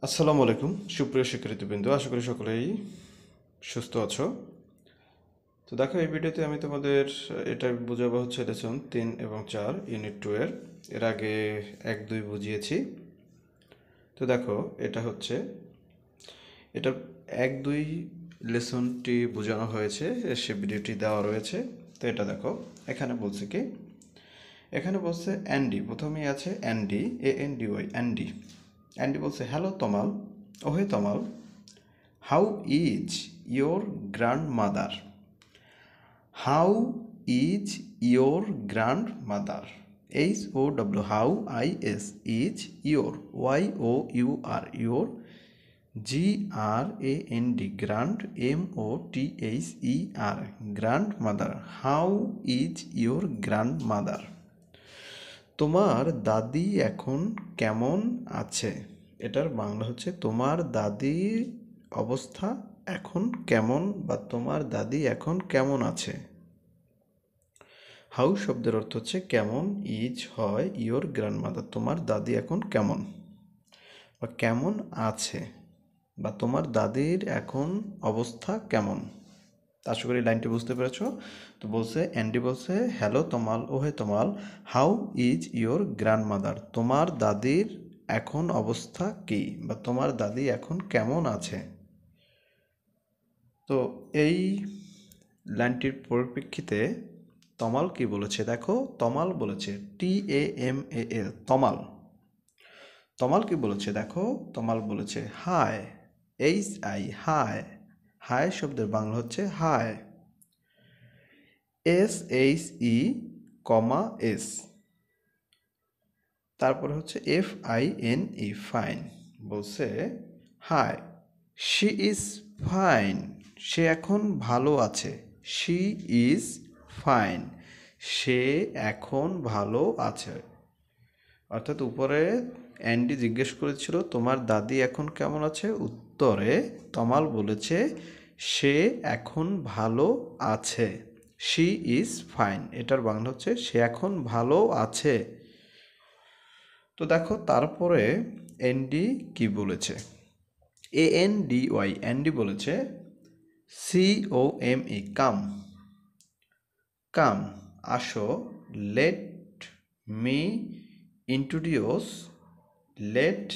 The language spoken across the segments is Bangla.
আসসালামু আলাইকুম সুপ্রিয় শিক্ষার্থীবৃন্দ, আশা করি সকলেই সুস্থ আছো। তো দেখো, এই ভিডিওতে আমি তোমাদের এটা বোঝাবো হচ্ছে লেসন 3 এবং 4 ইউনিট 2 এর আগে 1-2 বুঝিয়েছি। তো দেখো, এটা হচ্ছে এটা 1-2 লেসনটি বোঝানো হয়েছে, সে ভিডিওটি দেওয়া রয়েছে। তো এটা দেখো, এখানে বলছে কি, এখানে বলছে অ্যান্ডি, প্রথমেই আছে অ্যান্ডি, ANDY, অ্যান্ডি। অ্যান্ডি বলছে, হ্যালো তমাল, ওহে Tamal, how is your grandmother? How is your grandmother? HOW, how IS, is your, YOUR, your, GRAND, grand, MOTHER, grandmother. How is your grandmother? তোমার দাদি এখন কেমন আছে? এটার বাংলা হচ্ছে তোমার দাদির অবস্থা এখন কেমন, বা তোমার দাদি এখন কেমন আছে। হাউ শব্দের অর্থ হচ্ছে কেমন, ইজ হয় ইয়োর গ্র্যান্ডমাদার, তোমার দাদি এখন কেমন বা কেমন আছে, বা তোমার দাদির এখন অবস্থা কেমন। আশা করি লাইনটি বুঝতে পেরেছো। তো বলছে, অ্যান্ডি বলছে, হ্যালো তমাল, ওহে Tamal, how is your grandmother? তোমার দাদির এখন অবস্থা কি, বা তোমার দাদি এখন কেমন আছে। তো এই লাইনটির পরিপ্রেক্ষিতে তমাল কি বলেছে দেখো, তমাল বলেছে TAMAL, তমাল। তমাল কি বলেছে দেখো, তমাল বলেছে হাই, HI, হাই। হাই শব্দের বাংলা হচ্ছে হাই, SHE, তারপরে হচ্ছে FINE, ফাইন। বলছে হাই, শি ইজ ফাইন, সে এখন ভালো আছে। শি ইজ ফাইন, সে এখন ভালো আছে। অর্থাৎ উপরে অ্যান্ডি জিজ্ঞেস করেছিল তোমার দাদি এখন কেমন আছে, উত্তরে তমাল বলেছে সে এখন ভালো আছে। শি ইজ ফাইন, এটার বাংলা হচ্ছে সে এখন ভালো আছে। তো দেখো, তারপরে এনডি কি বলেছে, ANDY, অ্যান্ডি বলেছে COME, কাম, কাম, আসো, let me introduce, let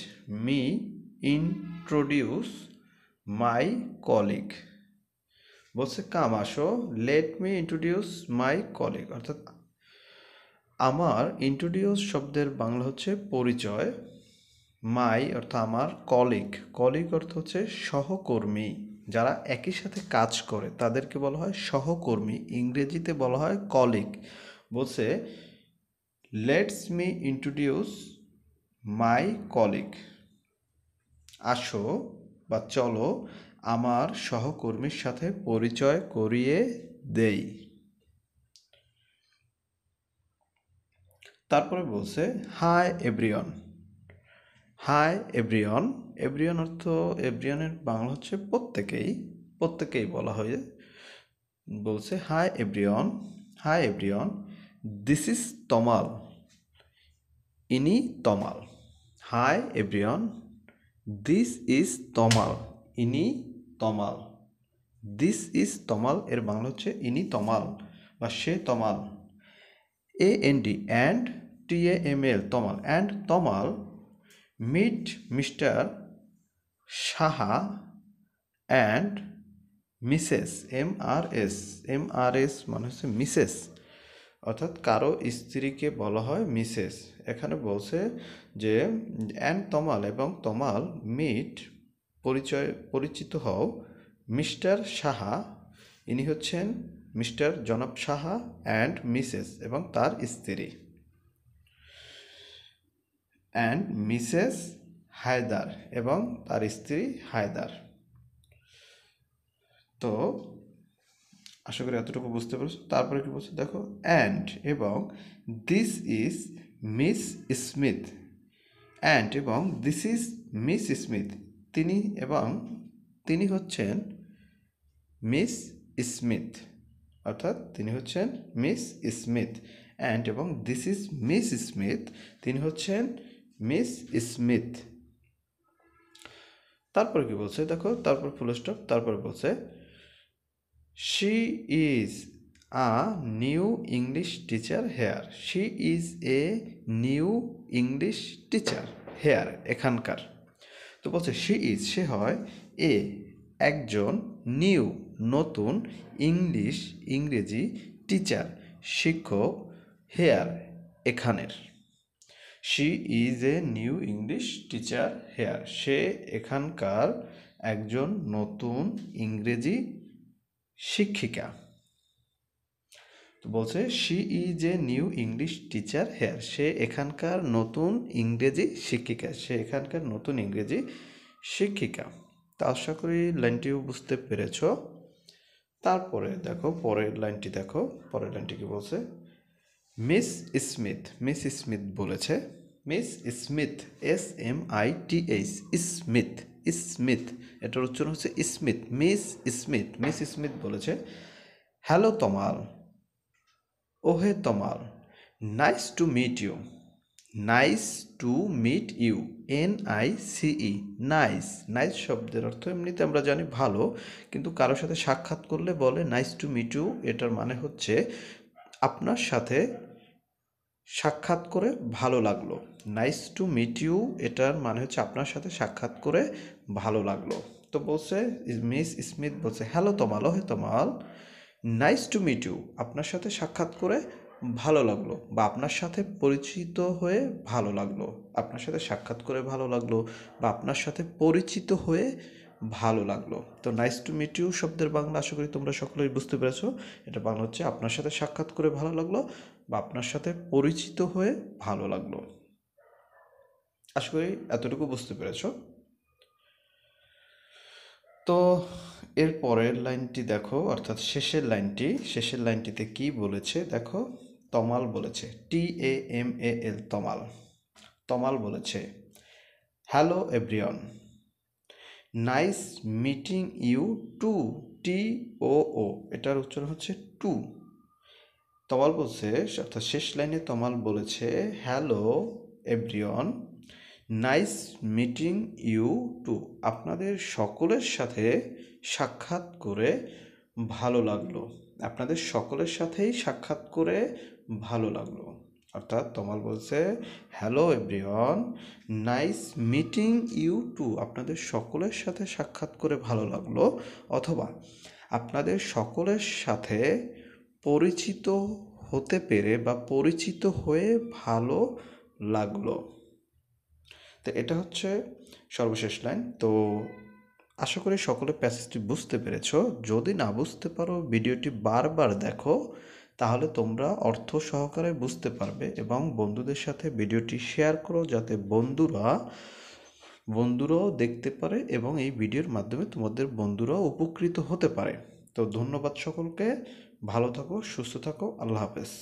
me introduce my colleague. বলছে কাম, আসো, let me introduce my colleague, অর্থাৎ আমার, ইন্ট্রোডিউস শব্দের বাংলা হচ্ছে পরিচয়, মাই অর্থ আমার, কলিগ, কলিগ অর্থ হচ্ছে সহকর্মী, যারা একই সাথে কাজ করে তাদেরকে বলা হয় সহকর্মী, ইংরেজিতে বলা হয় কলিগ। বলছে let's me introduce my colleague, আসো বা চলো আমার সহকর্মীর সাথে পরিচয় করিয়ে দেই। তারপরে বলছে hi everyone, hi everyone. Everyone অর্থ, এভরিওয়ানের বাংলা হচ্ছে প্রত্যেকেই, প্রত্যেকেই বলা হয়। বলছে hi everyone, hi everyone, this is Tamal, ইনি Tamal. Hi everyone, this is Tamal, ইনি তমাল। দিস ইজ তমাল এর বাংলা হচ্ছে ইনি তমাল বা সে Tamal. AND, and, TAML, Tamal, and Tamal meet Mr Saha and Mrs MRS, MRS মানে হচ্ছে মিসেস, অর্থাৎ কারো স্ত্রীকে বলা হয় মিসেস। এখানে বলছে যে অ্যান্ড তমাল, এবং তমাল মিট পরিচিত হও মিস্টার সাহা, ইনি হচ্ছেন মিস্টার জনাব সাহা, অ্যান্ড মিসেস এবং তার স্ত্রী, অ্যান্ড মিসেস হায়দার এবং তার স্ত্রী হায়দার। তো আশা করি এতটুকু বুঝতে পেরেছো। তারপরে কি বলছে দেখো, অ্যান্ড এবং this is miss Smith, and এবং দিস ইজ মিস স্মিথ, তিনি এবং তিনি হচ্ছেন মিস স্মিথ, অর্থাৎ তিনি হচ্ছেন মিস স্মিথ। অ্যান্ড এবং দিস ইজ মিস স্মিথ, তিনি হচ্ছেন মিস স্মিথ। তারপরে কি বলছে দেখো, তারপর ফুল স্টপ, তারপরে বলছে she is a new English teacher here. She is a new English teacher here, এখানকার। তো বলছে শি ইজ, সে হয় এ একজন, নিউ নতুন, ইংলিশ ইংরেজি, টিচার শিক্ষক, হেয়ার এখানের। She is a new English teacher here, সে এখানকার একজন নতুন ইংরেজি শিক্ষিকা। তো বলছে she is a new English teacher here, সে এখানকার নতুন ইংরেজি শিক্ষিকা, সে এখানকার নতুন ইংরেজি শিক্ষিকা। তা আশা করি লাইনটিও বুঝতে পেরেছ। তারপরে দেখো পরের লাইনটি, দেখো পরের লাইনটি কি বলছে। মিস স্মিথ, মিস স্মিথ বলেছে, miss Smith, SMITH, Smith, Smith, এটার উচ্চারণ হচ্ছে Smith, miss Smith, miss Smith বলেছে, হ্যালো তমাল, ওহে Tamal, nice to meet you, nice to meet you, NICE, nice. Nice শব্দের অর্থ এমনিতে আমরা জানি ভালো, কিন্তু কারোর সাথে সাক্ষাৎ করলে বলে নাইস টু মিট ইউ, এটার মানে হচ্ছে আপনার সাথে সাক্ষাৎ করে ভালো লাগলো। নাইস টু মিট ইউ, এটার মানে হচ্ছে আপনার সাথে সাক্ষাৎ করে ভালো লাগলো। তো বলছে মিস স্মিথ বলছে, হ্যালো তমাল, ওহে Tamal, nice to meet you, আপনার সাথে সাক্ষাৎ করে ভালো লাগলো, বা আপনার সাথে পরিচিত হয়ে ভালো লাগলো, আপনার সাথে সাক্ষাৎ করে ভালো লাগলো, বা আপনার সাথে পরিচিত হয়ে ভালো লাগলো। তো নাইস টু মিট ইউ শব্দের বাংলা আশা করি তোমরা সকলেই বুঝতে পেরেছো। এটা বাংলা হচ্ছে আপনার সাথে সাক্ষাৎ করে ভালো লাগলো, বা আপনার সাথে পরিচিত হয়ে ভালো লাগলো। আশা করি এতটুকু বুঝতে পেরেছো। তো এর পরের লাইনটি দেখো, অর্থাৎ শেষের লাইনটি, শেষের লাইনটিতে কি বলেছে দেখো। তমাল বলেছে, TAMAL, তমাল। তমাল বলেছে, hello everyone, nice meeting you too, TOO, এটার উচ্চারণ হচ্ছে টু। তমাল বলছে, অর্থাৎ শেষ লাইনে তমাল বলেছে, hello everyone, nice meeting you too, আপনাদের সকলের সাথে সাক্ষাৎ করে ভালো লাগলো, আপনাদের সকলের সাথেই সাক্ষাৎ করে ভালো লাগলো। অর্থাৎ তমাল বলছে, hello everyone, nice meeting you too, আপনাদের সকলের সাথে সাক্ষাৎ করে ভালো লাগলো, অথবা আপনাদের সকলের সাথে পরিচিত হতে পেরে বা পরিচিত হয়ে ভালো লাগলো। তো এটা হচ্ছে সর্বশেষ লাইন। তো আশা করি সকলে প্যাসেজটি বুঝতে পেরেছো। যদি না বুঝতে পারো ভিডিওটি বারবার দেখো, তাহলে তোমরা অর্থ সহকারে বুঝতে পারবে, এবং বন্ধুদের সাথে ভিডিওটি শেয়ার করো, যাতে বন্ধুরাও দেখতে পারে এবং এই ভিডিওর মাধ্যমে তোমাদের বন্ধুরাও উপকৃত হতে পারে। তো ধন্যবাদ সকলকে, ভালো থাকো, সুস্থ থাকো, আল্লাহ হাফেজ।